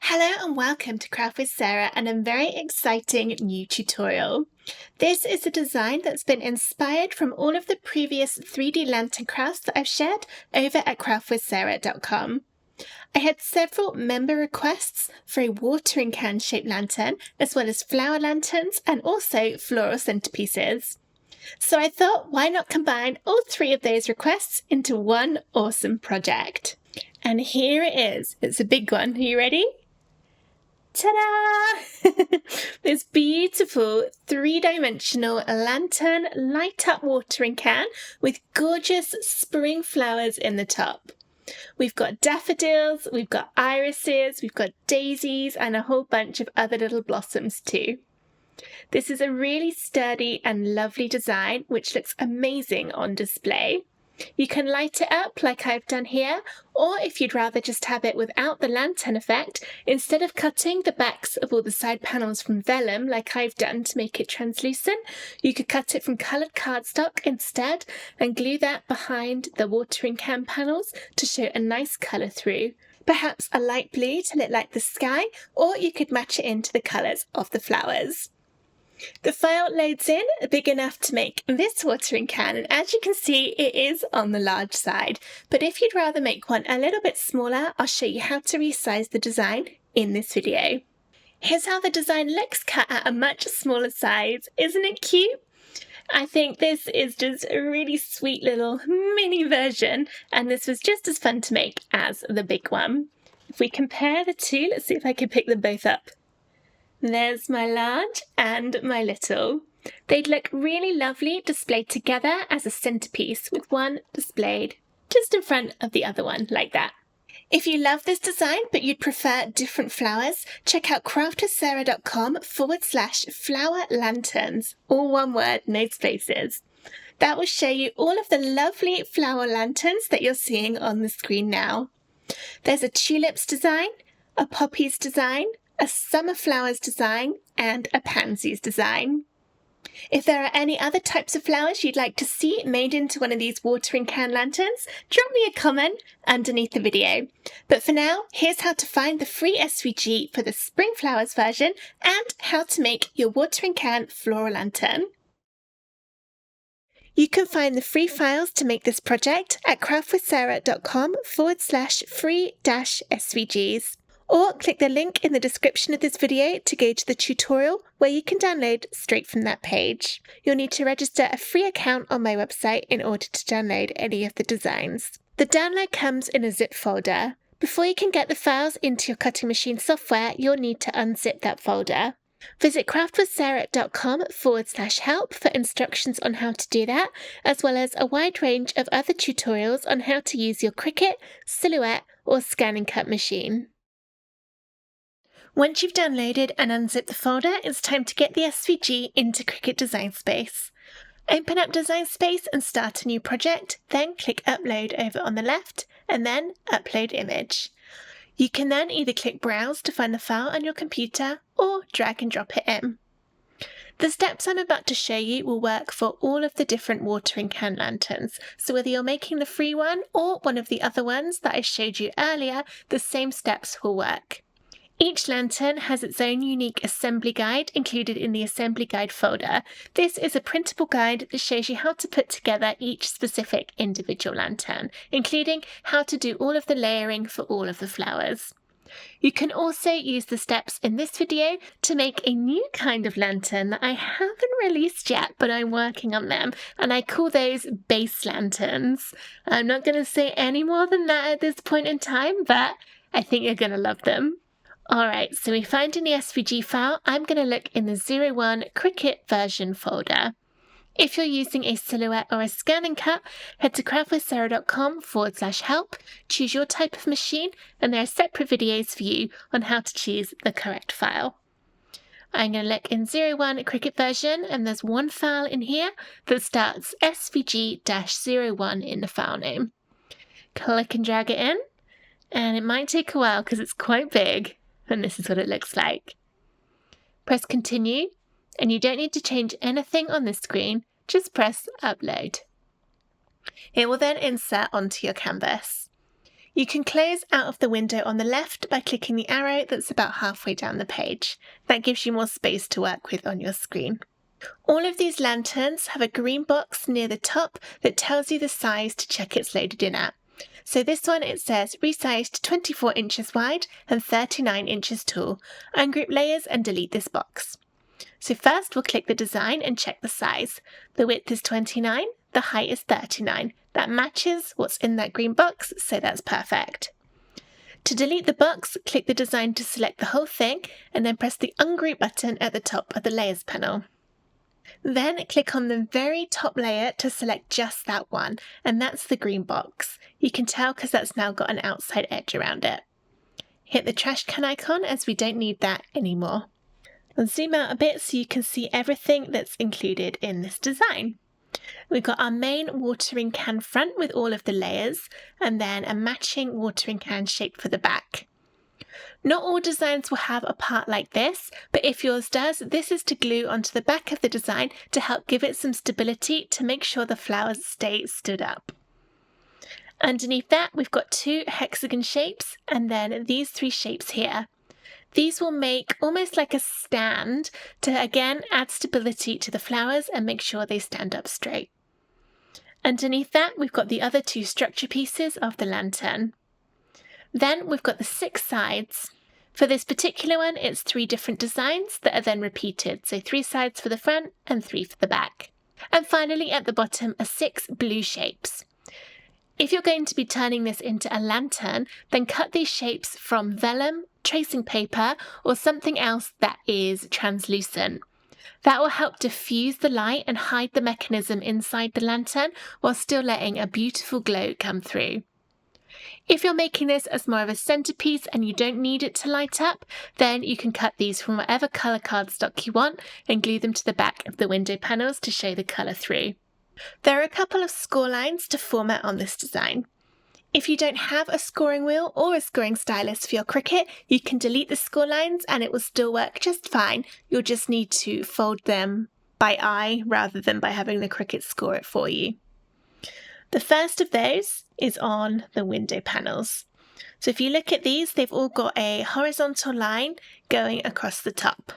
Hello and welcome to Craft with Sarah and a very exciting new tutorial. This is a design that's been inspired from all of the previous 3D lantern crafts that I've shared over at craftwithsarah.com. I had several member requests for a watering can shaped lantern, as well as flower lanterns and also floral centerpieces. So I thought, why not combine all three of those requests into one awesome project? And here it is. It's a big one. Are you ready? Ta-da! This beautiful three-dimensional lantern light-up watering can with gorgeous spring flowers in the top. We've got daffodils, we've got irises, we've got daisies, and a whole bunch of other little blossoms too. This is a really sturdy and lovely design which looks amazing on display. You can light it up like I've done here, or if you'd rather just have it without the lantern effect, instead of cutting the backs of all the side panels from vellum like I've done to make it translucent, you could cut it from coloured cardstock instead and glue that behind the watering can panels to show a nice colour through. Perhaps a light blue to look like the sky, or you could match it into the colours of the flowers. The file loads in big enough to make this watering can, and as you can see it is on the large side, but if you'd rather make one a little bit smaller, I'll show you how to resize the design in this video. Here's how the design looks cut at a much smaller size. Isn't it cute? I think this is just a really sweet little mini version, and this was just as fun to make as the big one. If we compare the two, let's see if I can pick them both up. There's my large and my little. They'd look really lovely displayed together as a centerpiece, with one displayed just in front of the other one, like that. If you love this design but you'd prefer different flowers, check out craftwithsarah.com/flower lanterns, all one word, no spaces. That will show you all of the lovely flower lanterns that you're seeing on the screen now. There's a tulips design, a poppies design, a summer flowers design, and a pansies design. If there are any other types of flowers you'd like to see made into one of these watering can lanterns, drop me a comment underneath the video. But for now, here's how to find the free SVG for the spring flowers version and how to make your watering can floral lantern. You can find the free files to make this project at craftwithsarah.com/free-SVGs. Or click the link in the description of this video to go to the tutorial where you can download straight from that page. You'll need to register a free account on my website in order to download any of the designs. The download comes in a zip folder. Before you can get the files into your cutting machine software, you'll need to unzip that folder. Visit craftwithsarah.com/help for instructions on how to do that, as well as a wide range of other tutorials on how to use your Cricut, Silhouette, or Scan and Cut machine. Once you've downloaded and unzipped the folder, it's time to get the SVG into Cricut Design Space. Open up Design Space and start a new project, then click Upload over on the left, and then Upload Image. You can then either click Browse to find the file on your computer, or drag and drop it in. The steps I'm about to show you will work for all of the different watering can lanterns, so whether you're making the free one or one of the other ones that I showed you earlier, the same steps will work. Each lantern has its own unique assembly guide included in the assembly guide folder. This is a printable guide that shows you how to put together each specific individual lantern, including how to do all of the layering for all of the flowers. You can also use the steps in this video to make a new kind of lantern that I haven't released yet, but I'm working on them, and I call those base lanterns. I'm not going to say any more than that at this point in time, but I think you're going to love them. Alright, so we found in the SVG file, I'm going to look in the 01 Cricut version folder. If you're using a Silhouette or a Scan and Cut, head to craftwithsarah.com/help, choose your type of machine, and there are separate videos for you on how to choose the correct file. I'm going to look in 01 Cricut version, and there's one file in here that starts SVG-01 in the file name. Click and drag it in, and it might take a while because it's quite big. And this is what it looks like. Press continue, and you don't need to change anything on this screen, just press upload. It will then insert onto your canvas. You can close out of the window on the left by clicking the arrow that's about halfway down the page. That gives you more space to work with on your screen. All of these lanterns have a green box near the top that tells you the size to check it's loaded in at. So this one, it says resized 24 inches wide and 39 inches tall. Ungroup layers and delete this box. So first we'll click the design and check the size. The width is 29, the height is 39. That matches what's in that green box, so that's perfect. To delete the box, click the design to select the whole thing and then press the ungroup button at the top of the layers panel. Then click on the very top layer to select just that one, and that's the green box. You can tell because that's now got an outside edge around it. Hit the trash can icon as we don't need that anymore. I'll zoom out a bit so you can see everything that's included in this design. We've got our main watering can front with all of the layers, and then a matching watering can shape for the back. Not all designs will have a part like this, but if yours does, this is to glue onto the back of the design to help give it some stability to make sure the flowers stay stood up. Underneath that, we've got 2 hexagon shapes and then these 3 shapes here. These will make almost like a stand to again add stability to the flowers and make sure they stand up straight. Underneath that, we've got the other 2 structure pieces of the lantern. Then we've got the 6 sides. For this particular one, it's 3 different designs that are then repeated, so 3 sides for the front and 3 for the back. And finally at the bottom are 6 blue shapes. If you're going to be turning this into a lantern, then cut these shapes from vellum, tracing paper, or something else that is translucent. That will help diffuse the light and hide the mechanism inside the lantern while still letting a beautiful glow come through. If you're making this as more of a centerpiece and you don't need it to light up, then you can cut these from whatever colour cardstock you want and glue them to the back of the window panels to show the colour through. There are a couple of score lines to format on this design. If you don't have a scoring wheel or a scoring stylus for your Cricut, you can delete the score lines and it will still work just fine. You'll just need to fold them by eye rather than by having the Cricut score it for you. The first of those is on the window panels. So if you look at these, they've all got a horizontal line going across the top.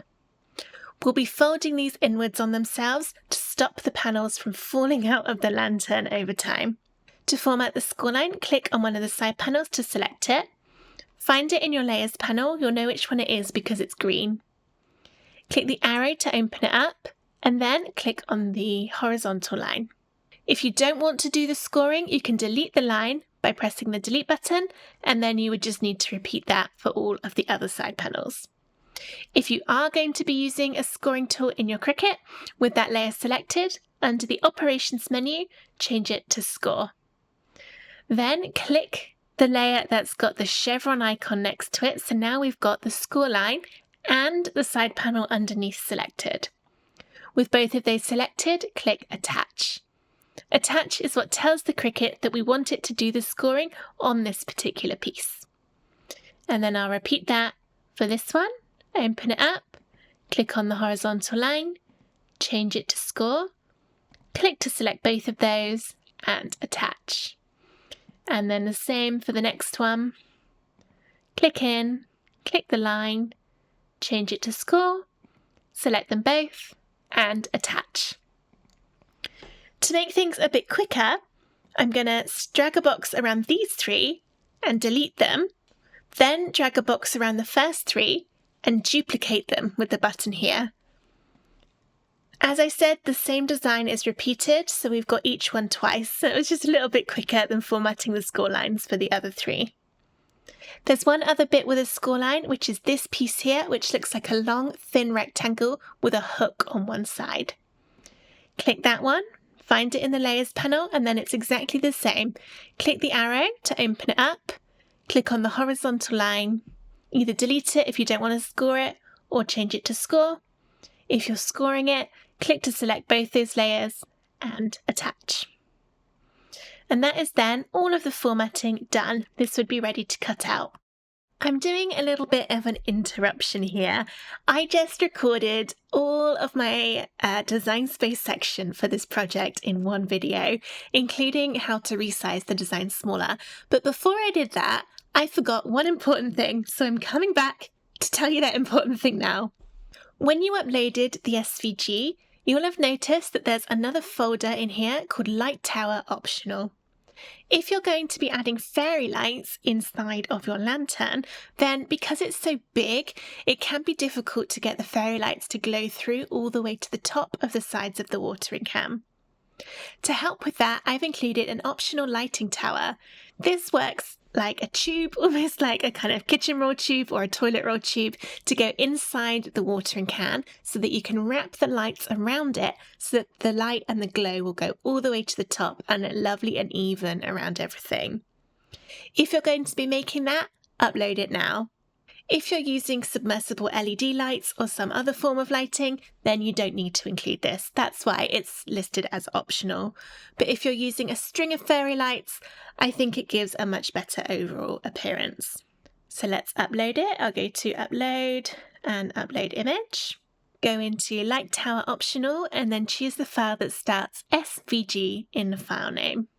We'll be folding these inwards on themselves to stop the panels from falling out of the lantern over time. To format the score line, click on one of the side panels to select it. Find it in your layers panel, you'll know which one it is because it's green. Click the arrow to open it up and then click on the horizontal line. If you don't want to do the scoring, you can delete the line by pressing the delete button, and then you would just need to repeat that for all of the other side panels. If you are going to be using a scoring tool in your Cricut, with that layer selected, under the Operations menu, change it to Score. Then click the layer that's got the chevron icon next to it, so now we've got the score line and the side panel underneath selected. With both of those selected, click Attach. Attach is what tells the Cricut that we want it to do the scoring on this particular piece. And then I'll repeat that for this one. Open it up, click on the horizontal line, change it to Score, click to select both of those and Attach. And then the same for the next one. Click in, click the line, change it to Score, select them both and Attach. To make things a bit quicker, I'm going to drag a box around these 3 and delete them, then drag a box around the first 3 and duplicate them with the button here. As I said, the same design is repeated, so we've got each one twice, so it was just a little bit quicker than formatting the score lines for the other 3. There's one other bit with a score line, which is this piece here, which looks like a long, thin rectangle with a hook on one side. Click that one. Find it in the Layers panel and then it's exactly the same. Click the arrow to open it up, click on the horizontal line, either delete it if you don't want to score it or change it to Score. If you're scoring it, click to select both those layers and Attach. And that is then all of the formatting done. This would be ready to cut out. I'm doing a little bit of an interruption here. I just recorded all of my design space section for this project in one video, including how to resize the design smaller. But before I did that, I forgot one important thing, so I'm coming back to tell you that important thing now. When you uploaded the SVG, you'll have noticed that there's another folder in here called Light Tower Optional. If you're going to be adding fairy lights inside of your lantern, then because it's so big, it can be difficult to get the fairy lights to glow through all the way to the top of the sides of the watering can. To help with that, I've included an optional lighting tower. This works like a tube, almost like a kind of kitchen roll tube or a toilet roll tube, to go inside the watering can so that you can wrap the lights around it so that the light and the glow will go all the way to the top and look lovely and even around everything. If you're going to be making that, upload it now. If you're using submersible LED lights or some other form of lighting, then you don't need to include this. That's why it's listed as optional. But if you're using a string of fairy lights, I think it gives a much better overall appearance. So let's upload it. I'll go to Upload and Upload Image. Go into Light Tower Optional and then choose the file that starts SVG in the file name.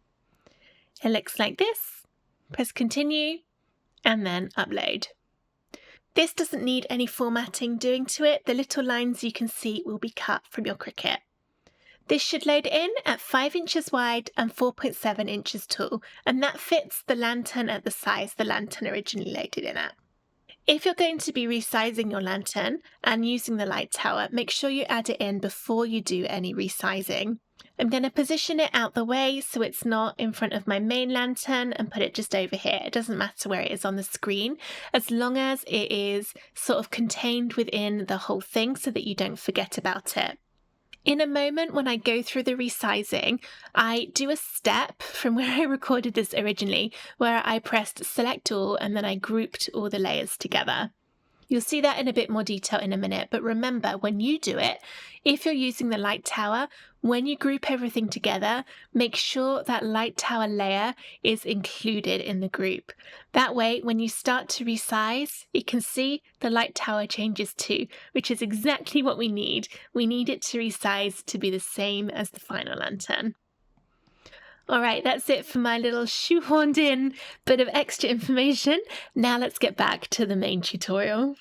It looks like this. Press Continue and then Upload. This doesn't need any formatting doing to it. The little lines you can see will be cut from your Cricut. This should load in at 5 inches wide and 4.7 inches tall, and that fits the lantern at the size the lantern originally loaded in at. If you're going to be resizing your lantern and using the light tower, make sure you add it in before you do any resizing. I'm going to position it out the way so it's not in front of my main lantern and put it just over here. It doesn't matter where it is on the screen, as long as it is sort of contained within the whole thing so that you don't forget about it. In a moment when I go through the resizing, I do a step from where I recorded this originally, where I pressed Select All and then I grouped all the layers together. You'll see that in a bit more detail in a minute, but remember, when you do it, if you're using the light tower, when you group everything together, make sure that light tower layer is included in the group. That way, when you start to resize, you can see the light tower changes too, which is exactly what we need. We need it to resize to be the same as the final lantern. All right, that's it for my little shoehorned in bit of extra information. Now let's get back to the main tutorial.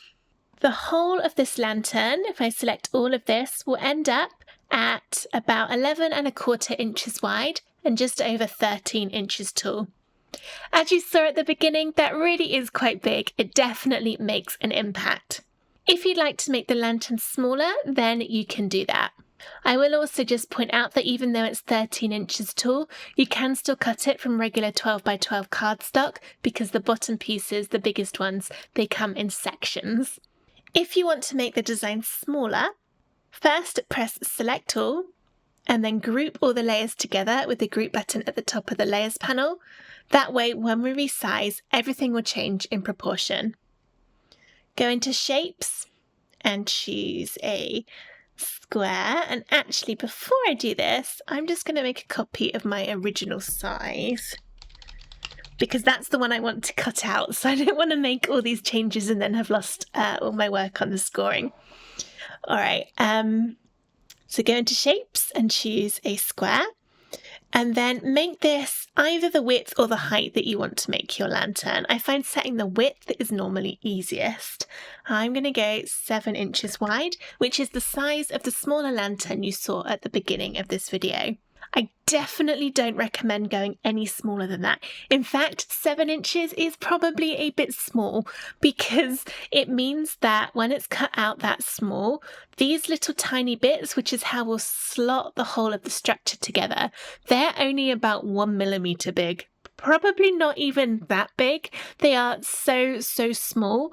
The whole of this lantern, if I select all of this, will end up at about 11¼ inches wide and just over 13 inches tall. As you saw at the beginning, that really is quite big. It definitely makes an impact. If you'd like to make the lantern smaller, then you can do that. I will also just point out that even though it's 13 inches tall, you can still cut it from regular 12x12 cardstock because the bottom pieces, the biggest ones, they come in sections. If you want to make the design smaller, first press Select All and then group all the layers together with the group button at the top of the layers panel. That way, when we resize, everything will change in proportion. Go into Shapes and choose a square, and actually before I do this, I'm just going to make a copy of my original size because that's the one I want to cut out, so I don't want to make all these changes and then have lost all my work on the scoring. All right, so go into Shapes and choose a square, and then make this either the width or the height that you want to make your lantern. I find setting the width is normally easiest. I'm going to go 7 inches wide, which is the size of the smaller lantern you saw at the beginning of this video. I definitely don't recommend going any smaller than that. In fact, 7 inches is probably a bit small because it means that when it's cut out that small, these little tiny bits, which is how we'll slot the whole of the structure together, they're only about 1 millimeter big. Probably not even that big. They are so small.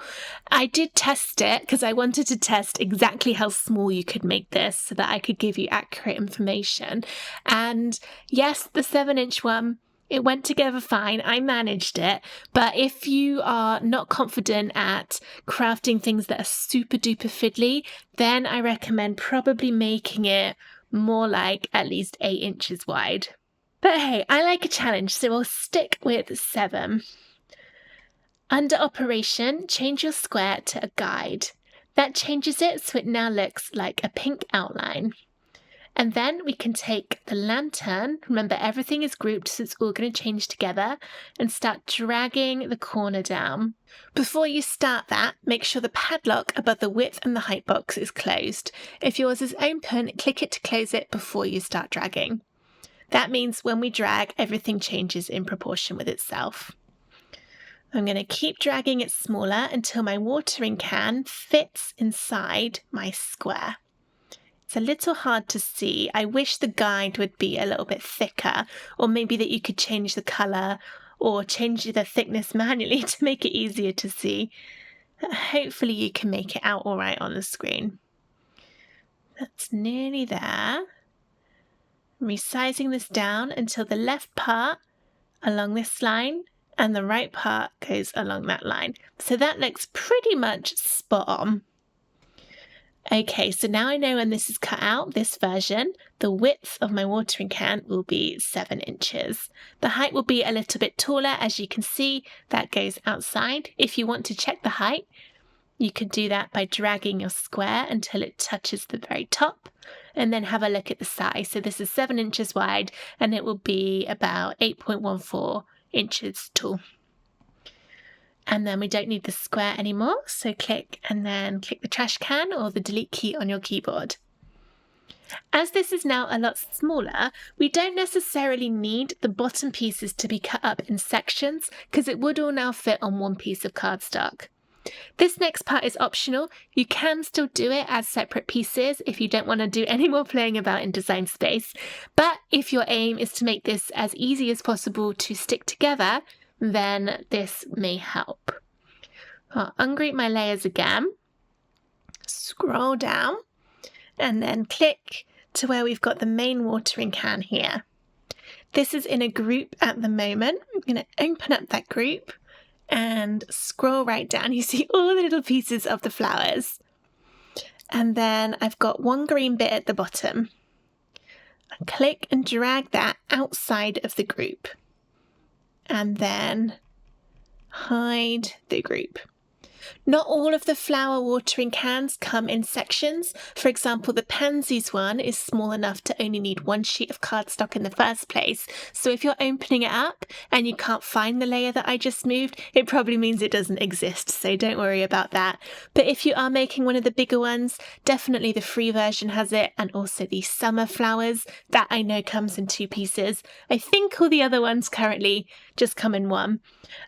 I did test it because I wanted to test exactly how small you could make this so that I could give you accurate information. And yes, the 7-inch one, it went together fine. I managed it. But if you are not confident at crafting things that are super duper fiddly, then I recommend probably making it more like at least 8 inches wide. But hey, I like a challenge, so we'll stick with 7. Under Operation, change your square to a guide. That changes it so it now looks like a pink outline. And then we can take the lantern, remember everything is grouped so it's all going to change together, and start dragging the corner down. Before you start that, make sure the padlock above the width and the height box is closed. If yours is open, click it to close it before you start dragging. That means when we drag, everything changes in proportion with itself. I'm going to keep dragging it smaller until my watering can fits inside my square. It's a little hard to see. I wish the guide would be a little bit thicker, or maybe that you could change the colour or change the thickness manually to make it easier to see. Hopefully you can make it out all right on the screen. That's nearly there. I'm resizing this down until the left part along this line and the right part goes along that line. So that looks pretty much spot on. Okay, so now I know when this is cut out, this version, the width of my watering can will be 7 inches. The height will be a little bit taller, as you can see, that goes outside. If you want to check the height, you can do that by dragging your square until it touches the very top, and then have a look at the size. So this is 7 inches wide, and it will be about 8.14 inches tall. And then we don't need the square anymore, so click and then click the trash can or the delete key on your keyboard. As this is now a lot smaller, we don't necessarily need the bottom pieces to be cut up in sections because it would all now fit on one piece of cardstock. This next part is optional. You can still do it as separate pieces if you don't want to do any more playing about in Design Space, but if your aim is to make this as easy as possible to stick together, then this may help. I'll ungroup my layers again, scroll down, and then click to where we've got the main watering can here. This is in a group at the moment. I'm going to open up that group and scroll right down. You see all the little pieces of the flowers. And then I've got one green bit at the bottom. I click and drag that outside of the group. And then hide the group. Not all of the flower watering cans come in sections. For example, the pansies one is small enough to only need one sheet of cardstock in the first place. So if you're opening it up and you can't find the layer that I just moved, it probably means it doesn't exist. So don't worry about that. But if you are making one of the bigger ones, definitely the free version has it. And also the summer flowers, that I know comes in 2 pieces. I think all the other ones currently just come in 1.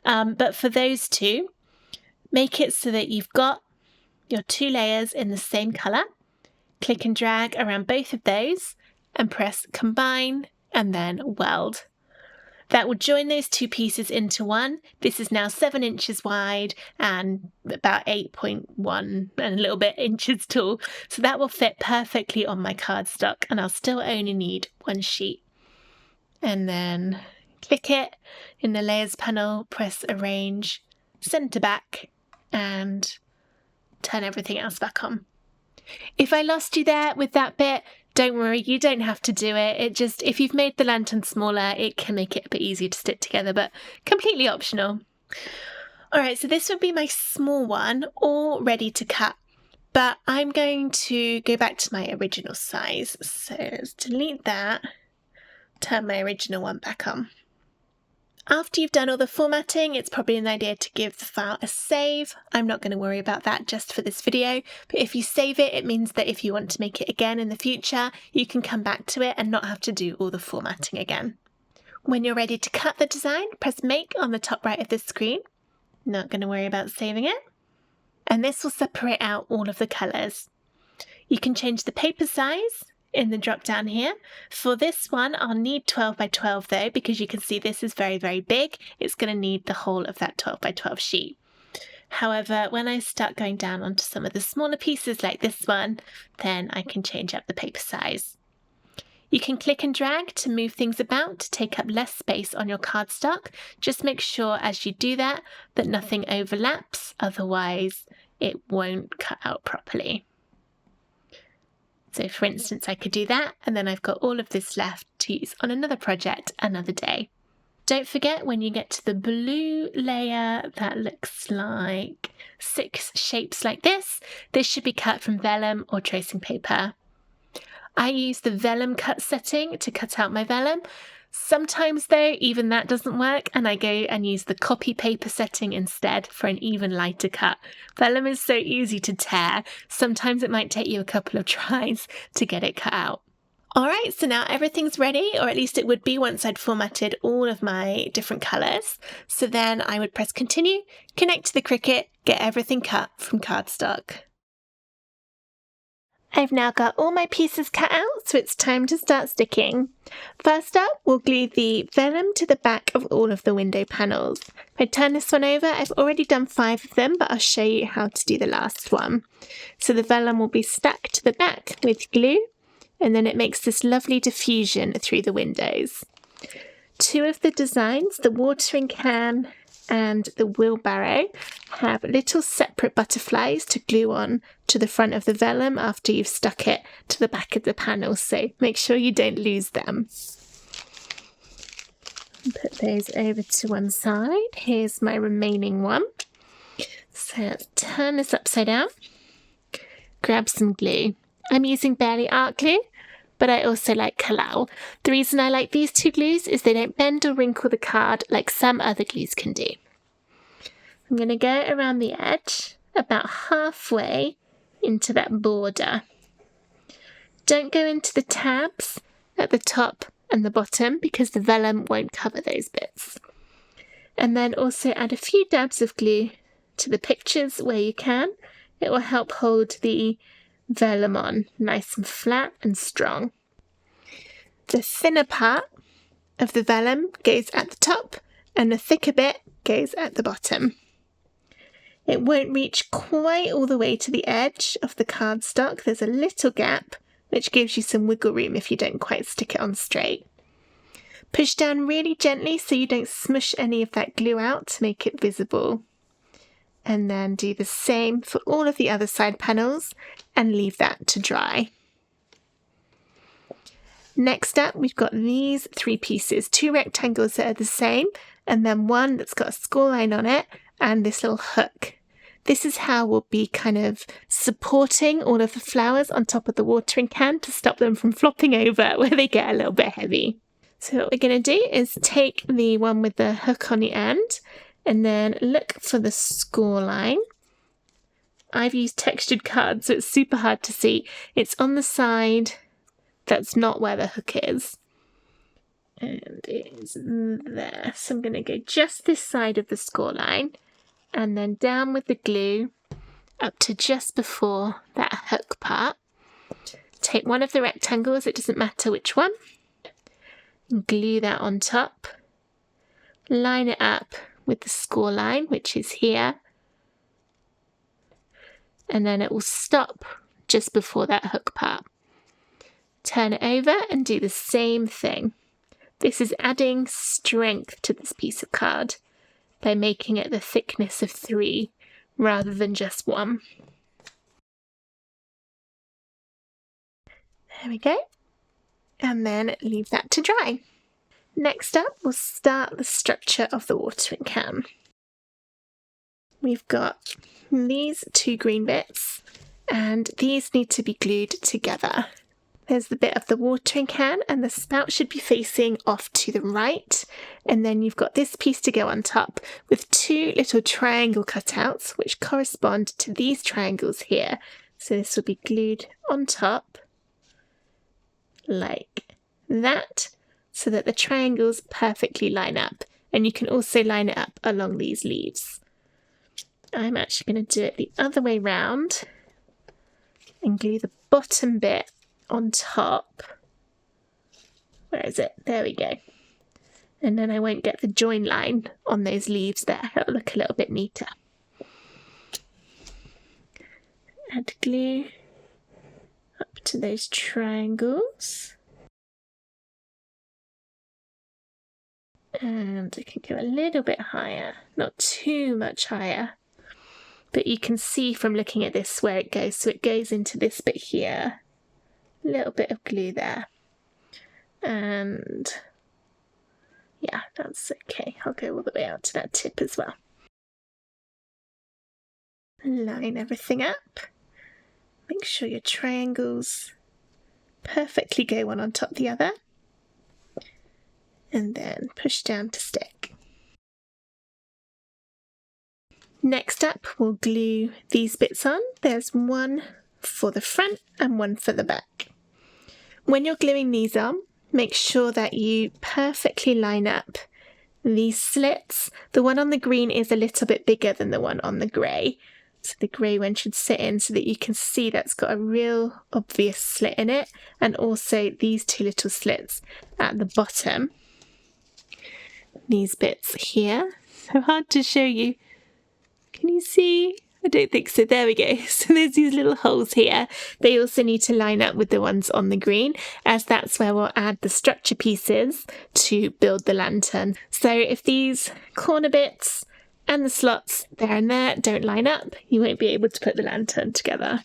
But for those 2, make it so that you've got your 2 layers in the same colour. Click and drag around both of those and press combine and then weld. That will join those 2 pieces into one. This is now 7 inches wide and about 8.1 and a little bit inches tall. So that will fit perfectly on my cardstock, and I'll still only need 1 sheet. And then click it in the layers panel, press arrange, centre back, and turn everything else back on. If I lost you there with that bit, don't worry, you don't have to do it. It just, if you've made the lantern smaller, it can make it a bit easier to stick together, but completely optional. All right, so this would be my small one, all ready to cut, but I'm going to go back to my original size. So let's delete that, turn my original one back on. After you've done all the formatting, it's probably an idea to give the file a save. I'm not going to worry about that just for this video, but if you save it, it means that if you want to make it again in the future, you can come back to it and not have to do all the formatting again. When you're ready to cut the design, press Make on the top right of the screen. Not going to worry about saving it. And this will separate out all of the colours. You can change the paper size in the drop down here. For this one, I'll need 12 by 12 though, because you can see this is very, very big. It's going to need the whole of that 12 by 12 sheet. However, when I start going down onto some of the smaller pieces like this one, then I can change up the paper size. You can click and drag to move things about to take up less space on your cardstock. Just make sure as you do that nothing overlaps, otherwise it won't cut out properly. So for instance, I could do that, and then I've got all of this left to use on another project another day. Don't forget, when you get to the blue layer that looks like 6 shapes like this should be cut from vellum or tracing paper. I use the vellum cut setting to cut out my vellum. Sometimes though, even that doesn't work, and I go and use the copy paper setting instead for an even lighter cut. Vellum is so easy to tear, sometimes it might take you a couple of tries to get it cut out. Alright, so now everything's ready, or at least it would be once I'd formatted all of my different colours. So then I would press continue, connect to the Cricut, get everything cut from cardstock. I've now got all my pieces cut out, so it's time to start sticking. First up, we'll glue the vellum to the back of all of the window panels. If I turn this one over, I've already done 5 of them, but I'll show you how to do the last one. So the vellum will be stuck to the back with glue, and then it makes this lovely diffusion through the windows. 2 of the designs, the watering can and the wheelbarrow, have little separate butterflies to glue on to the front of the vellum after you've stuck it to the back of the panel, so make sure you don't lose them. Put those over to one side. Here's my remaining one. So let's turn this upside down, grab some glue. I'm using Barely Art glue, but I also like Collal. The reason I like these 2 glues is they don't bend or wrinkle the card like some other glues can do. I'm going to go around the edge, about halfway into that border. Don't go into the tabs at the top and the bottom because the vellum won't cover those bits. And then also add a few dabs of glue to the pictures where you can. It will help hold the vellum on nice and flat and strong. The thinner part of the vellum goes at the top and the thicker bit goes at the bottom. It won't reach quite all the way to the edge of the cardstock. There's a little gap which gives you some wiggle room if you don't quite stick it on straight. Push down really gently so you don't smush any of that glue out to make it visible. And then do the same for all of the other side panels and leave that to dry. Next up, we've got these 3 pieces, 2 rectangles that are the same, and then one that's got a score line on it and this little hook. This is how we'll be kind of supporting all of the flowers on top of the watering can to stop them from flopping over where they get a little bit heavy. So what we're going to do is take the one with the hook on the end and then look for the score line. I've used textured cards, so it's super hard to see. It's on the side that's not where the hook is. And it is there. So I'm going to go just this side of the score line and then down with the glue up to just before that hook part. Take one of the rectangles, it doesn't matter which one, and glue that on top. Line it up with the score line, which is here. And then it will stop just before that hook part. Turn it over and do the same thing. This is adding strength to this piece of card by making it the thickness of 3 rather than just 1. There we go. And then leave that to dry. Next up, we'll start the structure of the watering can. We've got these 2 green bits, and these need to be glued together. There's the bit of the watering can, and the spout should be facing off to the right, and then you've got this piece to go on top with 2 little triangle cutouts which correspond to these triangles here. So this will be glued on top like that, so that the triangles perfectly line up, and you can also line it up along these leaves. I'm actually going to do it the other way round and glue the bottom bit on top. Where is it? There we go. And then I won't get the join line on those leaves there. It'll look a little bit neater. Add glue up to those triangles. And I can go a little bit higher, not too much higher. But you can see from looking at this where it goes. So it goes into this bit here. A little bit of glue there. And Yeah, that's okay. I'll go all the way out to that tip as well. Line everything up. Make sure your triangles perfectly go one on top of the other. And then push down to stick. Next up, we'll glue these bits on. There's one for the front and one for the back. When you're gluing these on, make sure that you perfectly line up these slits. The one on the green is a little bit bigger than the one on the grey. So the grey one should sit in so that you can see that's got a real obvious slit in it. And also these two little slits at the bottom. These bits here. So hard to show you. Can you see? I don't think so. There we go. So there's these little holes here. They also need to line up with the ones on the green, as that's where we'll add the structure pieces to build the lantern. So if these corner bits and the slots there and there don't line up, you won't be able to put the lantern together.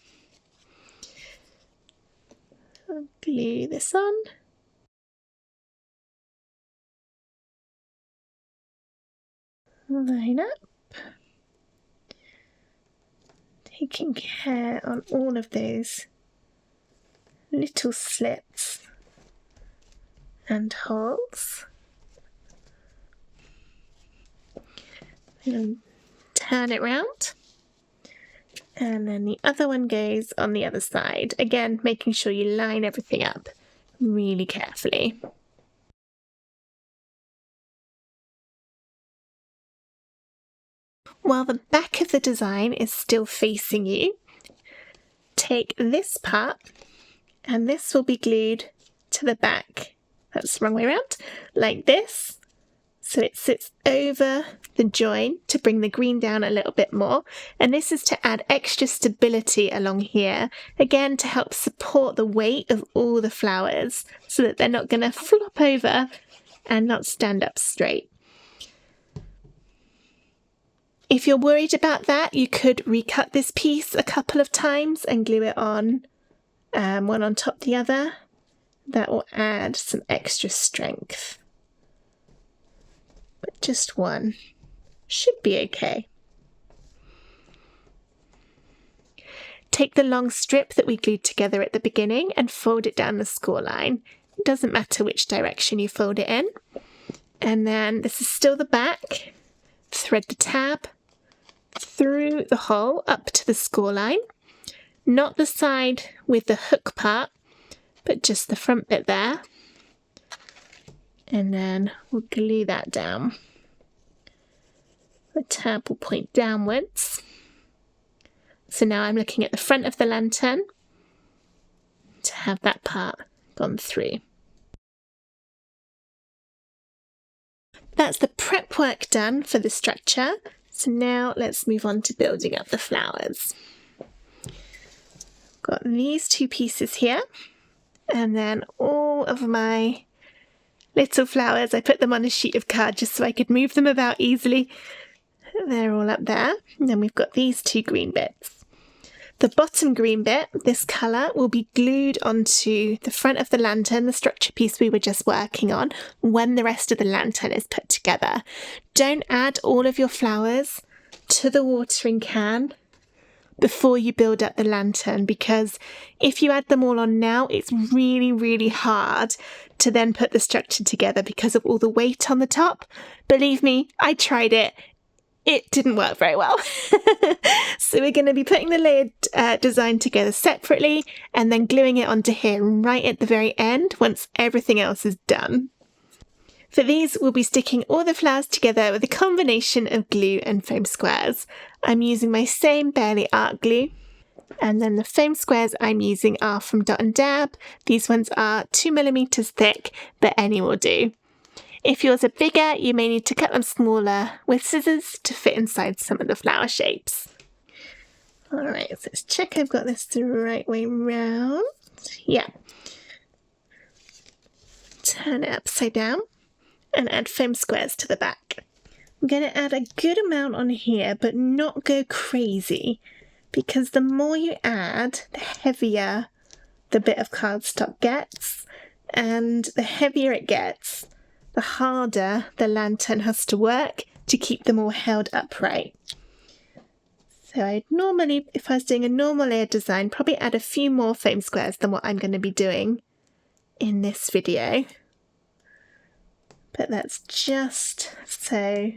I'll glue this on. Line up. Taking care on all of those little slits and holes. And turn it round. And then the other one goes on the other side. Again, making sure you line everything up really carefully. While the back of the design is still facing you, take this part and this will be glued to the back. That's the wrong way around, like this. So it sits over the join to bring the green down a little bit more. And this is to add extra stability along here, again to help support the weight of all the flowers so that they're not going to flop over and not stand up straight. If you're worried about that, you could recut this piece a couple of times and glue it on one on top of the other. That will add some extra strength. But just one should be okay. Take the long strip that we glued together at the beginning and fold it down the score line. It doesn't matter which direction you fold it in. And then this is still the back. Thread the tab through the hole up to the score line, not the side with the hook part, but just the front bit there. And then we'll glue that down. The tab will point downwards. So now I'm looking at the front of the lantern to have that part gone through. That's the prep work done for the structure. So now let's move on to building up the flowers. Got these two pieces here, and then all of my little flowers, I put them on a sheet of card just so I could move them about easily. They're all up there. And then we've got these two green bits. The bottom green bit, this colour, will be glued onto the front of the lantern, the structure piece we were just working on, when the rest of the lantern is put together. Don't add all of your flowers to the watering can before you build up the lantern, because if you add them all on now, it's really, really hard to then put the structure together because of all the weight on the top. Believe me, I tried it. It didn't work very well. So we're going to be putting the layered design together separately and then gluing it onto here right at the very end once everything else is done. For these, we'll be sticking all the flowers together with a combination of glue and foam squares. I'm using my same Barely Art glue. And then the foam squares I'm using are from Dot and Dab. These ones are 2mm thick, but any will do. If yours are bigger, you may need to cut them smaller with scissors to fit inside some of the flower shapes. Alright, so let's check I've got this the right way round. Yeah. Turn it upside down and add foam squares to the back. I'm going to add a good amount on here, but not go crazy, because the more you add, the heavier the bit of cardstock gets, and the heavier it gets, the harder the lantern has to work to keep them all held upright. So I'd normally, if I was doing a normal layer design, probably add a few more foam squares than what I'm going to be doing in this video. But that's just so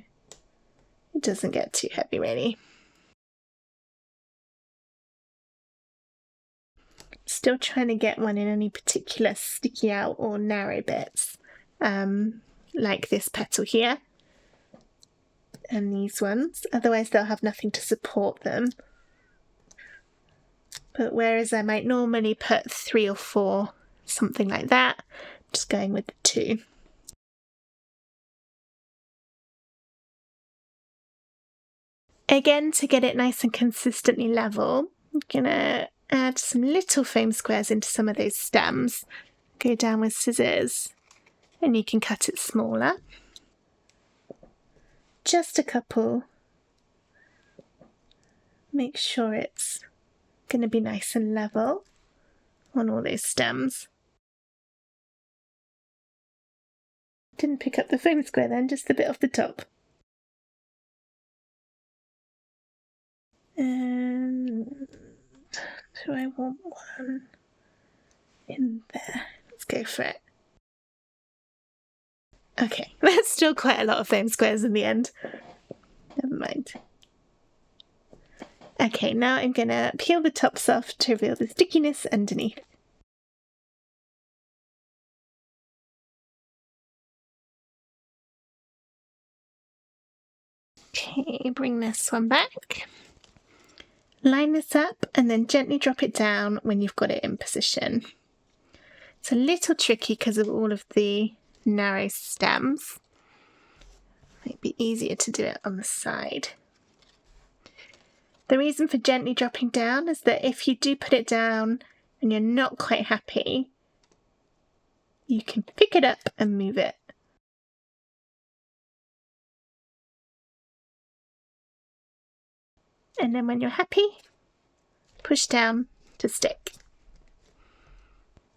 it doesn't get too heavy, really. Still trying to get one in any particular sticky out or narrow bits, like this petal here and these ones, otherwise they'll have nothing to support them. But whereas I might normally put 3 or 4, something like that, I'm just going with the 2. Again, to get it nice and consistently level, I'm gonna add some little foam squares into some of those stems. Go down with scissors and you can cut it smaller. Just a couple. Make sure it's going to be nice and level on all those stems. Didn't pick up the foam square then, just the bit off the top. And do I want one in there? Let's go for it. Okay, that's still quite a lot of foam squares in the end. Never mind. Okay, now I'm going to peel the tops off to reveal the stickiness underneath. Okay, bring this one back. Line this up and then gently drop it down when you've got it in position. It's a little tricky because of all of the narrow stems. Might be easier to do it on the side. The reason for gently dropping down is that if you do put it down and you're not quite happy, you can pick it up and move it. And then when you're happy, push down to stick.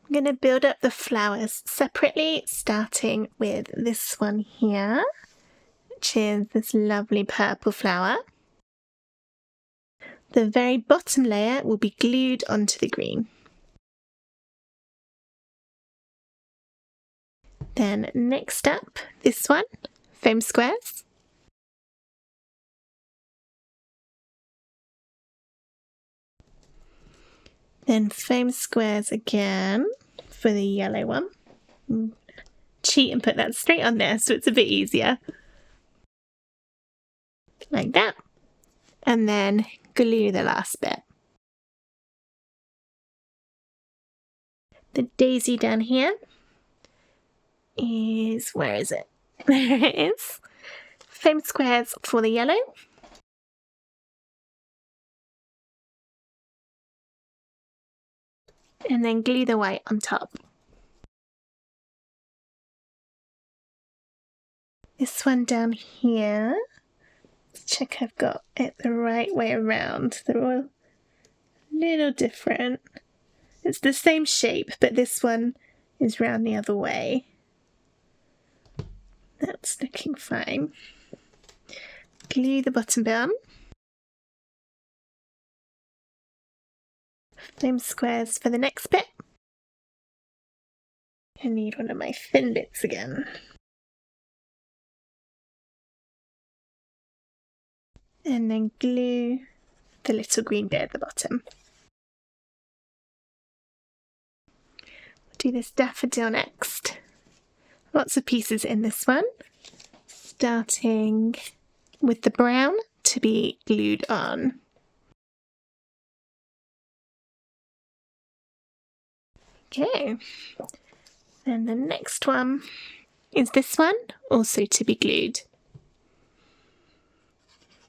I'm going to build up the flowers separately, starting with this one here, which is this lovely purple flower. The very bottom layer will be glued onto the green. Then next up, this one, foam squares. Then foam squares again for the yellow one. Cheat and put that straight on there so it's a bit easier. Like that. And then glue the last bit. The daisy down here is, where is it? There it is. Foam squares for the yellow. And then glue the white on top. This one down here, let's check I've got it the right way around. They're all a little different. It's the same shape, but this one is round the other way. That's looking fine. Glue the bottom bit on. Foam squares for the next bit. I need one of my thin bits again. And then glue the little green bit at the bottom. We'll do this daffodil next. Lots of pieces in this one, starting with the brown to be glued on. Okay, then the next one is this one, also to be glued.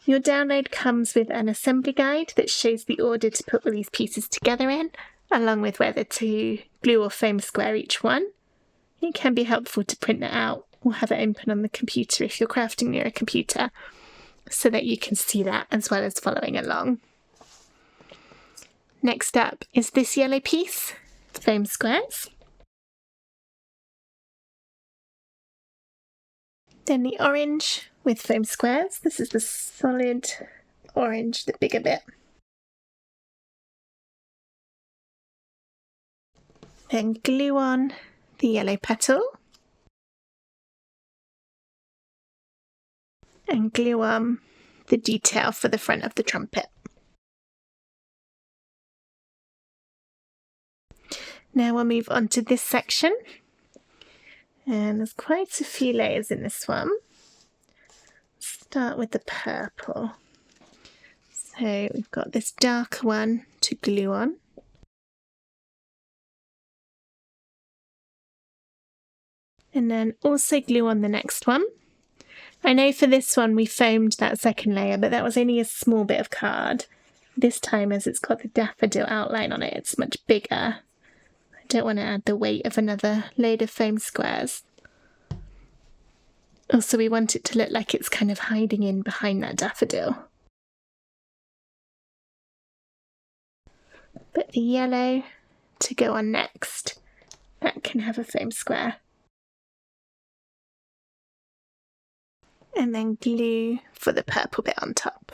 Your download comes with an assembly guide that shows the order to put all these pieces together in, along with whether to glue or foam square each one. It can be helpful to print that out or have it open on the computer if you're crafting near a computer, so that you can see that as well as following along. Next up is this yellow piece, foam squares. Then the orange with foam squares. This is the solid orange, the bigger bit. Then glue on the yellow petal. And glue on the detail for the front of the trumpet. Now we'll move on to this section. And there's quite a few layers in this one. Start with the purple. So we've got this darker one to glue on. And then also glue on the next one. I know for this one we foamed that second layer, but that was only a small bit of card. This time, as it's got the daffodil outline on it, it's much bigger. I don't want to add the weight of another load of foam squares. Also, we want it to look like it's kind of hiding in behind that daffodil. But the yellow to go on next, that can have a foam square. And then glue for the purple bit on top.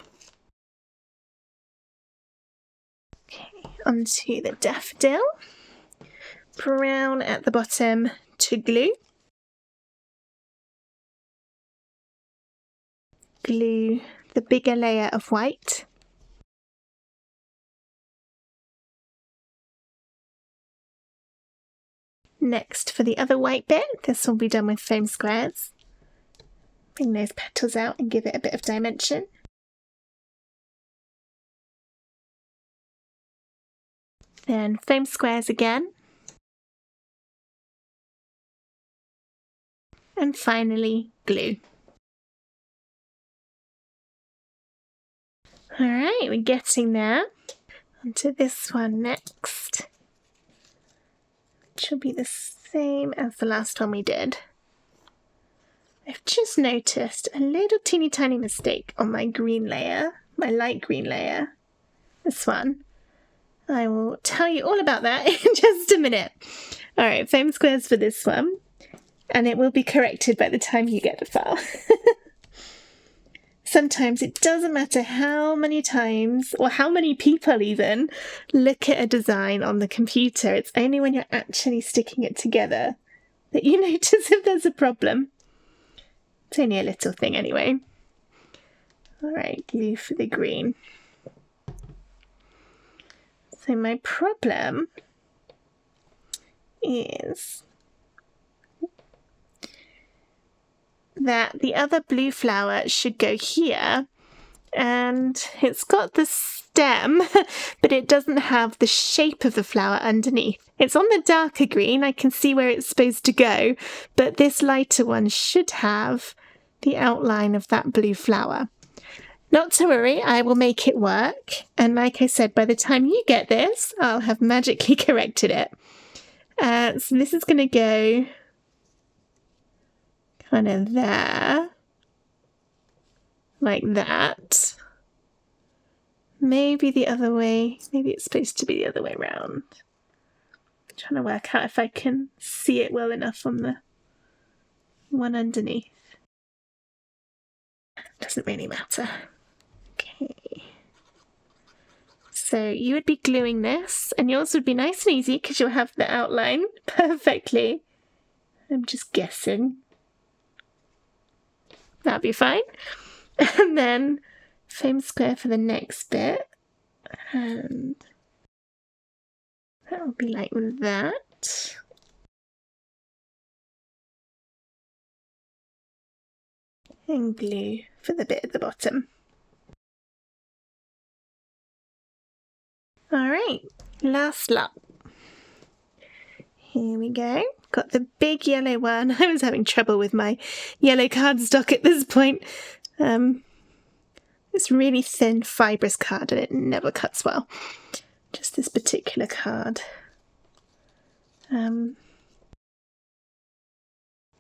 Okay, onto the daffodil. Brown at the bottom to glue. Glue the bigger layer of white. Next, for the other white bit, this will be done with foam squares. Bring those petals out and give it a bit of dimension. Then foam squares again. And finally, glue. Alright, we're getting there. Onto this one next, which will be the same as the last one we did. I've just noticed a little teeny tiny mistake on my green layer, my light green layer, this one. I will tell you all about that in just a minute. Alright, foam squares for this one, and it will be corrected by the time you get the file. Sometimes it doesn't matter how many times, or how many people even, look at a design on the computer. It's only when you're actually sticking it together that you notice if there's a problem. It's only a little thing anyway. Alright, glue for the green. So my problem is that the other blue flower should go here, and it's got the stem, but it doesn't have the shape of the flower underneath. It's on the darker green, I can see where it's supposed to go, but this lighter one should have the outline of that blue flower. Not to worry, I will make it work, and like I said, by the time you get this, I'll have magically corrected it. So this is going to go kind of there, like that. Maybe the other way, maybe it's supposed to be the other way around. I'm trying to work out if I can see it well enough on the one underneath. Doesn't really matter. Okay. So you would be gluing this, and yours would be nice and easy because you'll have the outline perfectly. I'm just guessing. That'll be fine. And then foam square for the next bit. And that will be like that. And glue for the bit at the bottom. Alright, last lot. Here we go. Got the big yellow one. I was having trouble with my yellow cardstock at this point. It's really thin, fibrous card, and it never cuts well. Just this particular card. There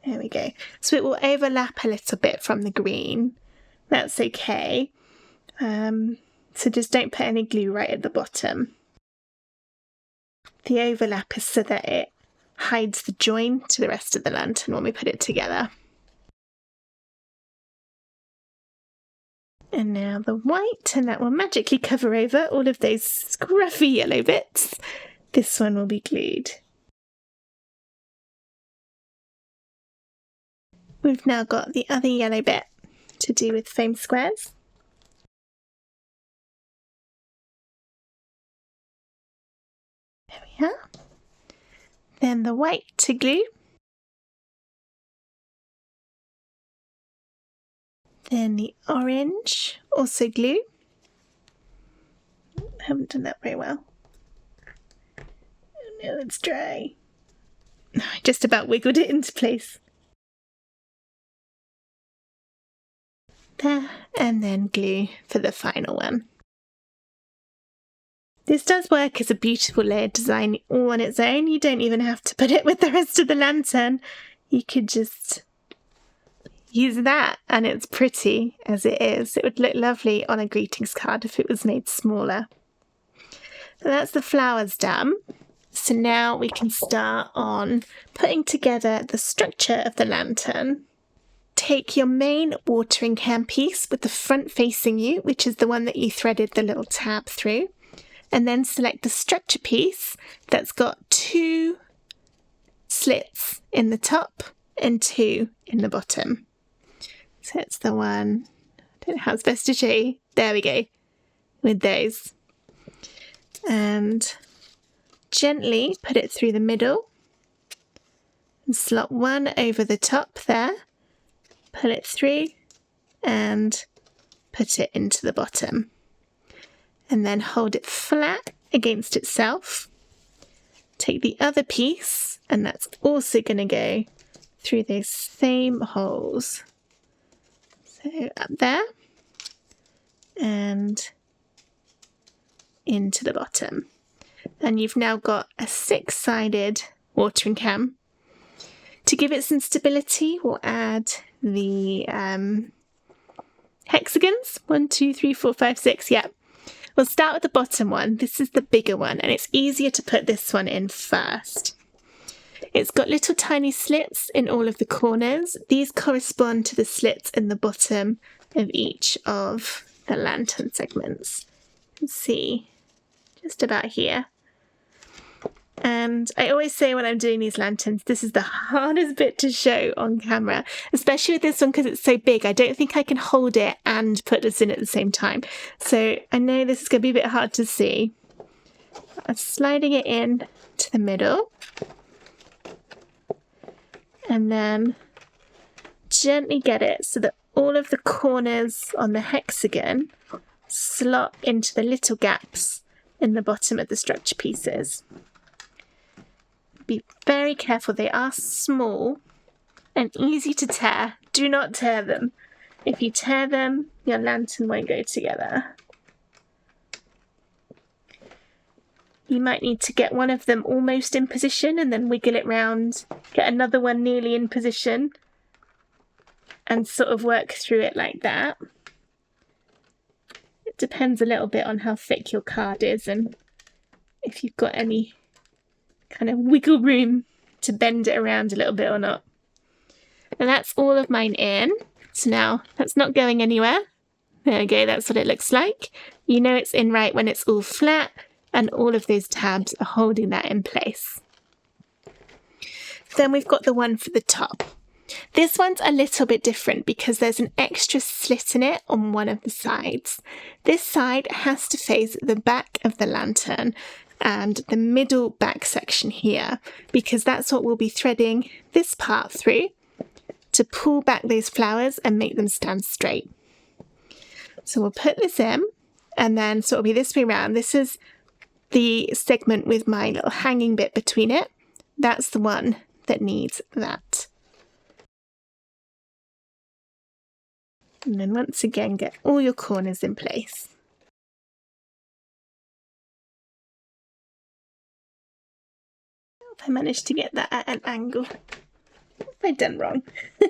we go. So it will overlap a little bit from the green. That's okay. So just don't put any glue right at the bottom. The overlap is so that it hides the join to the rest of the lantern when we put it together. And now the white, and that will magically cover over all of those scruffy yellow bits. This one will be glued. We've now got the other yellow bit to do with foam squares. There we are. Then the white to glue. Then the orange, also glue. I haven't done that very well. Oh no, it's dry. I just about wiggled it into place. There, and then glue for the final one. This does work as a beautiful layered design all on its own. You don't even have to put it with the rest of the lantern. You could just use that, and it's pretty as it is. It would look lovely on a greetings card if it was made smaller. So that's the flowers done. So now we can start on putting together the structure of the lantern. Take your main watering can piece with the front facing you, which is the one that you threaded the little tab through, and then select the structure piece that's got 2 slits in the top and 2 in the bottom. So it's the one, I don't know how it's best to show you. There we go, with those. And gently put it through the middle and slot one over the top there, pull it through and put it into the bottom. And then hold it flat against itself. Take the other piece, and that's also going to go through those same holes. So up there and into the bottom. And you've now got a 6-sided watering can. To give it some stability, we'll add the hexagons. 1, 2, 3, 4, 5, 6, yeah. We'll start with the bottom one. This is the bigger one, and it's easier to put this one in first. It's got little tiny slits in all of the corners. These correspond to the slits in the bottom of each of the lantern segments. You can see just about here. And I always say when I'm doing these lanterns, this is the hardest bit to show on camera, especially with this one because it's so big. I don't think I can hold it and put this in at the same time. So I know this is going to be a bit hard to see. I'm sliding it in to the middle. And then gently get it so that all of the corners on the hexagon slot into the little gaps in the bottom of the structure pieces. Be very careful, they are small and easy to tear. Do not tear them. If you tear them, your lantern won't go together. You might need to get one of them almost in position and then wiggle it round, get another one nearly in position and sort of work through it like that. It depends a little bit on how thick your card is and if you've got any kind of wiggle room to bend it around a little bit or not. And that's all of mine in. So now that's not going anywhere. There we go, that's what it looks like. You know it's in right when it's all flat and all of those tabs are holding that in place. Then we've got the one for the top. This one's a little bit different because there's an extra slit in it on one of the sides. This side has to face the back of the lantern and the middle back section here because that's what we'll be threading this part through to pull back those flowers and make them stand straight. So we'll put this in and then so it'll be this way around. This is the segment with my little hanging bit between it. That's the one that needs that. And then once again get all your corners in place. I managed to get that at an angle. What have I done wrong? I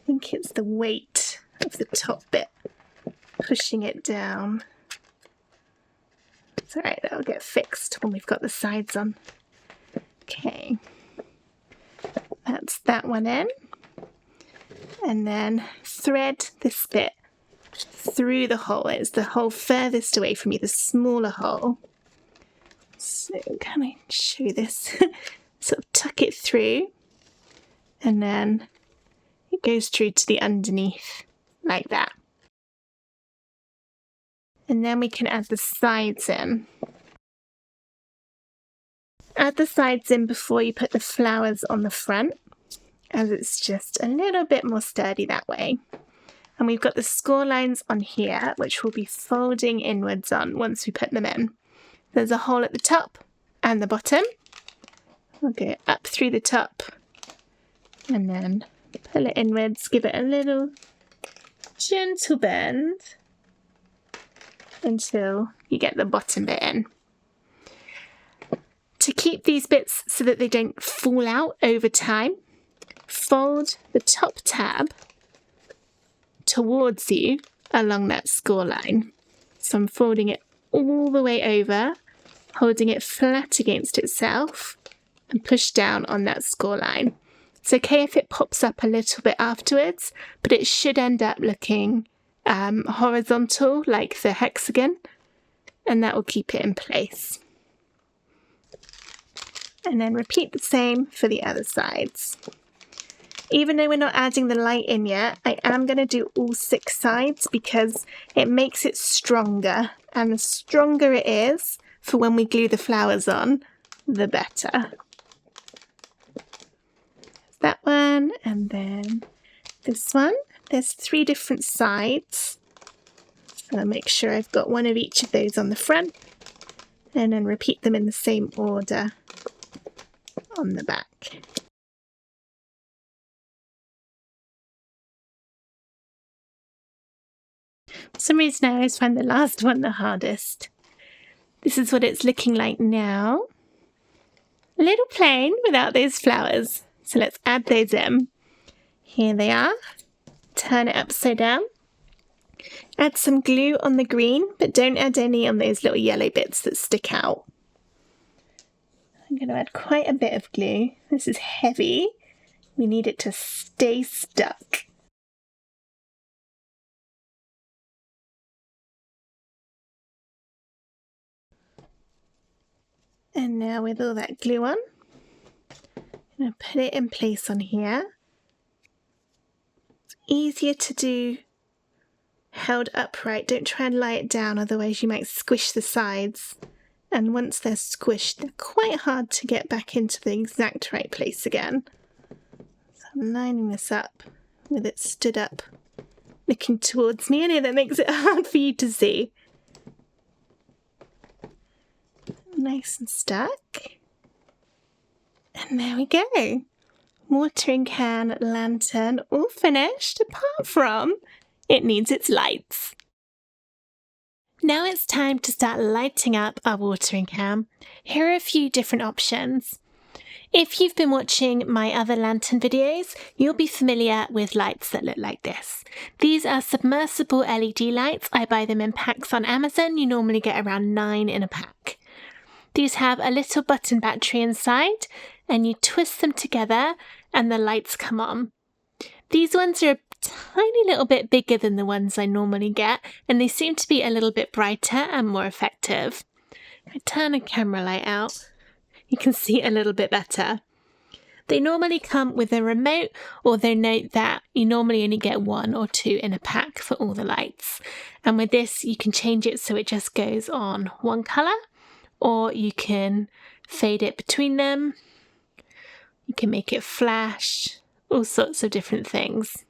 think it's the weight of the top bit pushing it down. It's alright, that'll get fixed when we've got the sides on. Okay, that's that one in. and then thread this bit through the hole. It's the hole furthest away from you, the smaller hole. So can I show you this? Sort of tuck it through, and then it goes through to the underneath like that. And then we can add the sides in. Add the sides in before you put the flowers on the front, as it's just a little bit more sturdy that way. And we've got the score lines on here, which we'll be folding inwards on once we put them in. There's a hole at the top and the bottom. We'll go up through the top and then pull it inwards, give it a little gentle bend until you get the bottom bit in. To keep these bits so that they don't fall out over time, fold the top tab towards you along that score line. So I'm folding it all the way over, holding it flat against itself and push down on that score line. It's okay if it pops up a little bit afterwards, but it should end up looking horizontal like the hexagon, and that will keep it in place. And then repeat the same for the other sides. Even though we're not adding the light in yet, I am going to do all 6 sides because it makes it stronger, and the stronger it is for when we glue the flowers on, the better. That one, and then this one. There's 3 different sides, so I'll make sure I've got one of each of those on the front, and then repeat them in the same order on the back. For some reason I always find the last one the hardest. This is what it's looking like now. A little plain without those flowers. So let's add those in. Here they are. Turn it upside down. Add some glue on the green, but don't add any on those little yellow bits that stick out. I'm going to add quite a bit of glue. This is heavy. We need it to stay stuck. And now with all that glue on, I'm going to put it in place on here. It's easier to do held upright. Don't try and lie it down, otherwise you might squish the sides. And once they're squished, they're quite hard to get back into the exact right place again. So I'm lining this up with it stood up, looking towards me. I know that makes it hard for you to see. Nice and stuck. And there we go. Watering can, lantern, all finished, apart from it needs its lights. Now it's time to start lighting up our watering can. Here are a few different options. If you've been watching my other lantern videos, you'll be familiar with lights that look like this. These are submersible LED lights. I buy them in packs on Amazon. You normally get around 9 in a pack. These have a little button battery inside, and you twist them together and the lights come on. These ones are a tiny little bit bigger than the ones I normally get, and they seem to be a little bit brighter and more effective. If I turn a camera light out, you can see a little bit better. They normally come with a remote, although note that you normally only get 1 or 2 in a pack for all the lights. And with this, you can change it so it just goes on one colour, or you can fade it between them. You can make it flash, all sorts of different things.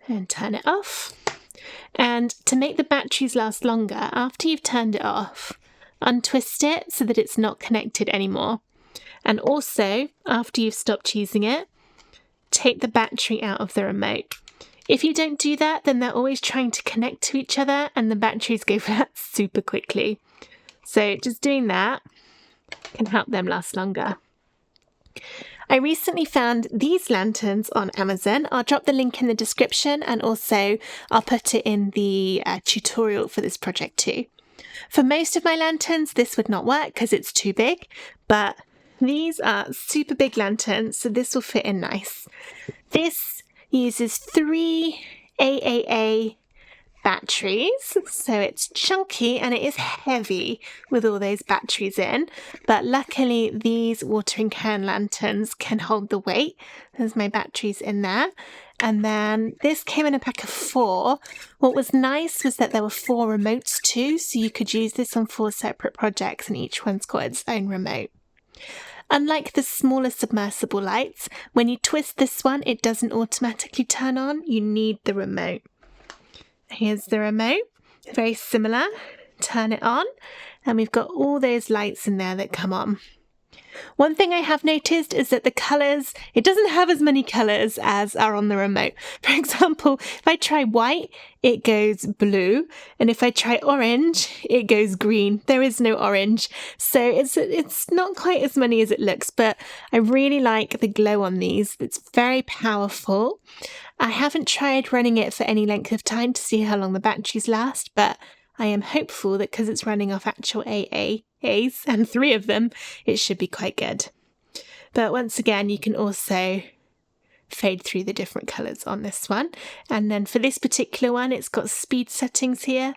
And turn it off. And to make the batteries last longer, after you've turned it off, untwist it so that it's not connected anymore. And also, after you've stopped using it, take the battery out of the remote. If you don't do that, then they're always trying to connect to each other and the batteries go flat super quickly. So just doing that can help them last longer. I recently found these lanterns on Amazon. I'll drop the link in the description, and also I'll put it in the tutorial for this project too. For most of my lanterns, this would not work because it's too big, but These are super big lanterns, so this will fit in nice. This uses 3 AAA batteries, so it's chunky and it is heavy with all those batteries in, but luckily these watering can lanterns can hold the weight. There's my batteries in there. And then this came in a pack of 4. What was nice was that there were 4 remotes too, so you could use this on 4 separate projects and each one's got its own remote. Unlike the smaller submersible lights, when you twist this one, it doesn't automatically turn on. You need the remote. Here's the remote, very similar. Turn it on, and we've got all those lights in there that come on. One thing I have noticed is that the colours, it doesn't have as many colours as are on the remote. For example, if I try white, it goes blue, and if I try orange, it goes green. There is no orange, so it's not quite as many as it looks, but I really like the glow on these. It's very powerful. I haven't tried running it for any length of time to see how long the batteries last, but I am hopeful that because it's running off actual AAs, and 3 of them, it should be quite good. But once again, you can also fade through the different colours on this one. And then for this particular one, it's got speed settings here.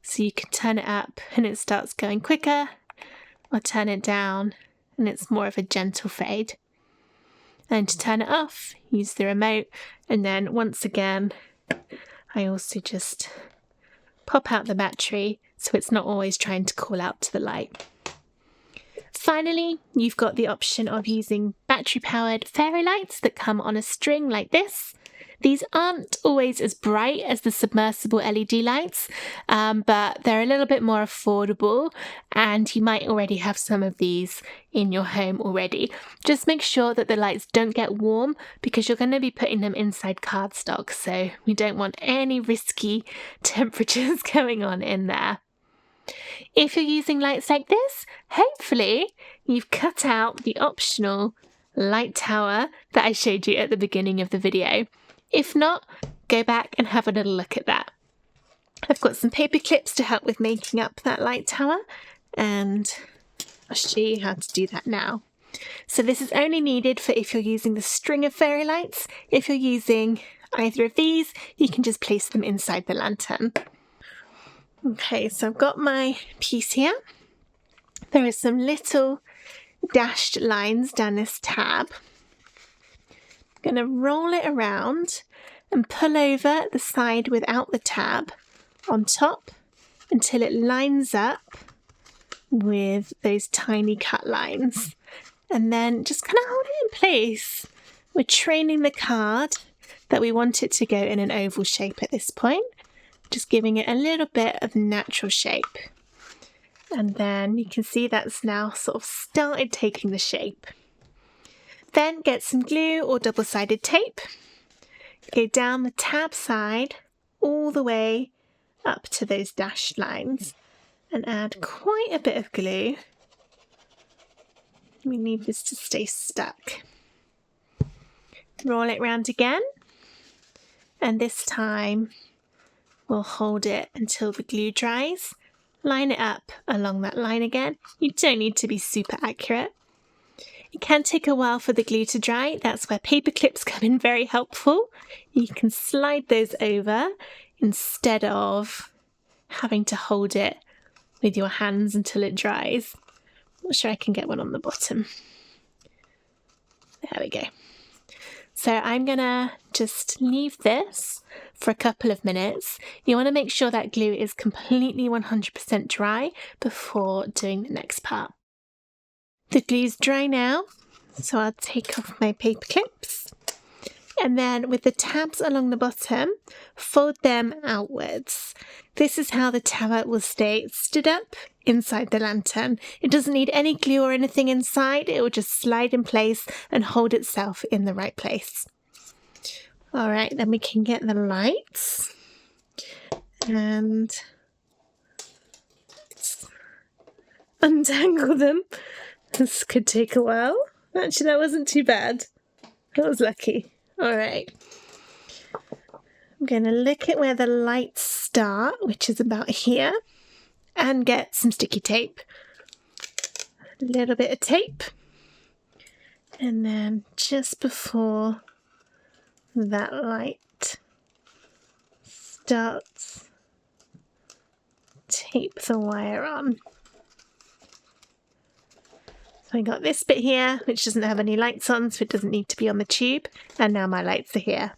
So you can turn it up and it starts going quicker, or turn it down and it's more of a gentle fade. And to turn it off, use the remote. And then once again, I also just pop out the battery so it's not always trying to call out to the light. Finally, you've got the option of using battery-powered fairy lights that come on a string like this. These aren't always as bright as the submersible LED lights, but they're a little bit more affordable, and you might already have some of these in your home already. Just make sure that the lights don't get warm because you're going to be putting them inside cardstock, so we don't want any risky temperatures going on in there. If you're using lights like this, hopefully you've cut out the optional light tower that I showed you at the beginning of the video. If not, go back and have a little look at that. I've got some paper clips to help with making up that light tower, and I'll show you how to do that now. So this is only needed for if you're using the string of fairy lights. If you're using either of these, you can just place them inside the lantern. Okay, so I've got my piece here. There are some little dashed lines down this tab. I'm going to roll it around and pull over the side without the tab on top until it lines up with those tiny cut lines. And then just kind of hold it in place. We're training the card that we want it to go in an oval shape at this point. Just giving it a little bit of natural shape. And then you can see that's now sort of started taking the shape. Then get some glue or double-sided tape. Go down the tab side all the way up to those dashed lines and add quite a bit of glue. We need this to stay stuck. Roll it round again, and this time we'll hold it until the glue dries. Line it up along that line again. You don't need to be super accurate. It can take a while for the glue to dry. That's where paper clips come in very helpful. You can slide those over instead of having to hold it with your hands until it dries. Not sure I can get one on the bottom. There we go. So I'm gonna just leave this for a couple of minutes. You want to make sure that glue is completely 100% dry before doing the next part. The glue's dry now, so I'll take off my paper clips. And then with the tabs along the bottom, fold them outwards. This is how the tower will stay stood up inside the lantern. It doesn't need any glue or anything inside. It will just slide in place and hold itself in the right place. All right, then we can get the lights. And untangle them. This could take a while. Actually, that wasn't too bad. I was lucky. All right. I'm going to look at where the lights start, which is about here, and get some sticky tape. A little bit of tape. And then just before that light starts, tape the wire on. So I got this bit here, which doesn't have any lights on, so it doesn't need to be on the tube. And now my lights are here.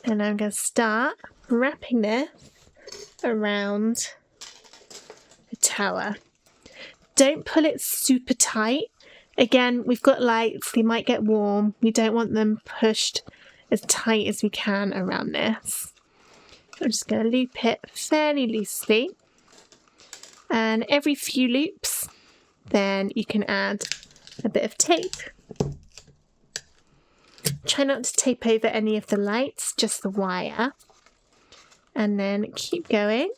And I'm going to start wrapping this around the tower. Don't pull it super tight. Again, we've got lights, they might get warm. We don't want them pushed as tight as we can around this. I'm just going to loop it fairly loosely. And every few loops, then you can add a bit of tape. Try not to tape over any of the lights, just the wire. And then keep going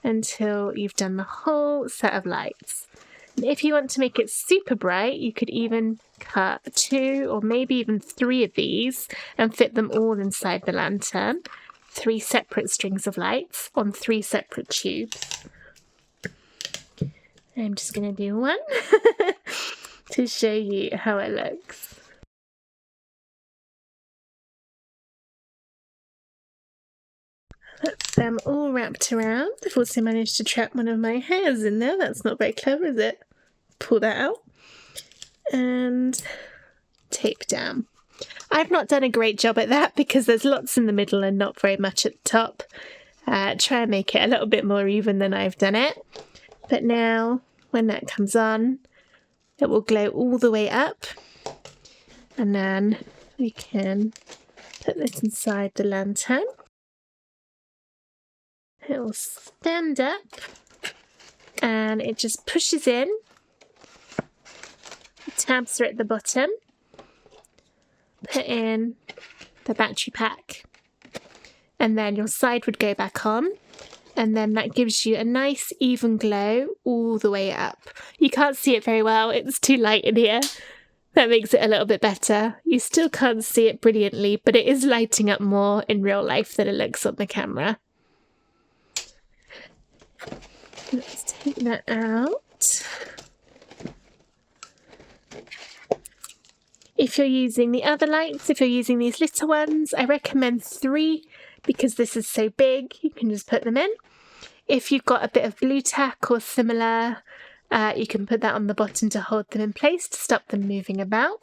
until you've done the whole set of lights. And if you want to make it super bright, you could even cut 2 or maybe even 3 of these and fit them all inside the lantern. 3 separate strings of lights on 3 separate tubes. I'm just going to do one to show you how it looks. That's them all wrapped around. I've also managed to trap one of my hairs in there. That's not very clever, is it? Pull that out and tape down. I've not done a great job at that because there's lots in the middle and not very much at the top. Try and make it a little bit more even than I've done it. But now, when that comes on, it will glow all the way up. And then we can put this inside the lantern. It will stand up and it just pushes in. The tabs are at the bottom. Put in the battery pack and then your side would go back on, and then that gives you a nice even glow all the way up. You can't see it very well, it's too light in here. That makes it a little bit better. You still can't see it brilliantly, but it is lighting up more in real life than it looks on the camera. Let's take that out. If you're using the other lights, if you're using these little ones, I recommend 3 because this is so big, you can just put them in. If you've got a bit of blue tack or similar, you can put that on the bottom to hold them in place to stop them moving about.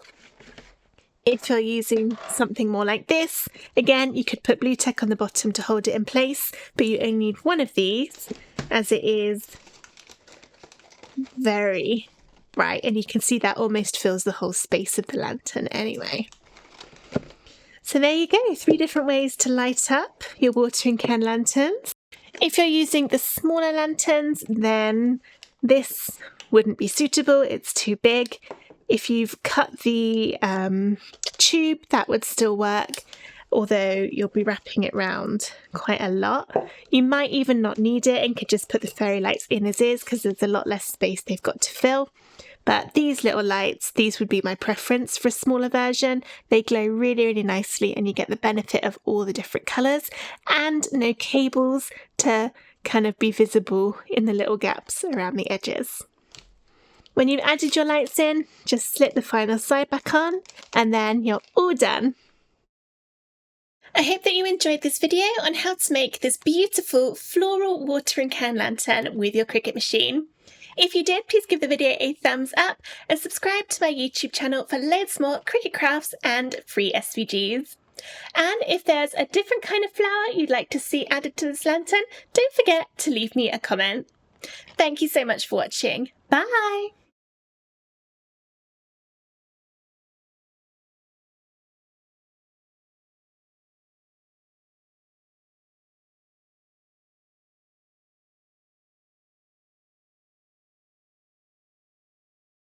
If you're using something more like this, again, you could put blue tack on the bottom to hold it in place, but you only need one of these as it is very bright, and you can see that almost fills the whole space of the lantern anyway. So there you go, 3 different ways to light up your watering can lanterns. If you're using the smaller lanterns, then this wouldn't be suitable, it's too big. If you've cut the tube, that would still work, although you'll be wrapping it round quite a lot. You might even not need it and could just put the fairy lights in as is because there's a lot less space they've got to fill. But these little lights, these would be my preference for a smaller version. They glow really, really nicely and you get the benefit of all the different colours and no cables to kind of be visible in the little gaps around the edges. When you've added your lights in, just slip the final side back on and then you're all done. I hope that you enjoyed this video on how to make this beautiful floral watering can lantern with your Cricut machine. If you did, please give the video a thumbs up and subscribe to my YouTube channel for loads more Cricut crafts and free SVGs. And if there's a different kind of flower you'd like to see added to this lantern, don't forget to leave me a comment. Thank you so much for watching. Bye!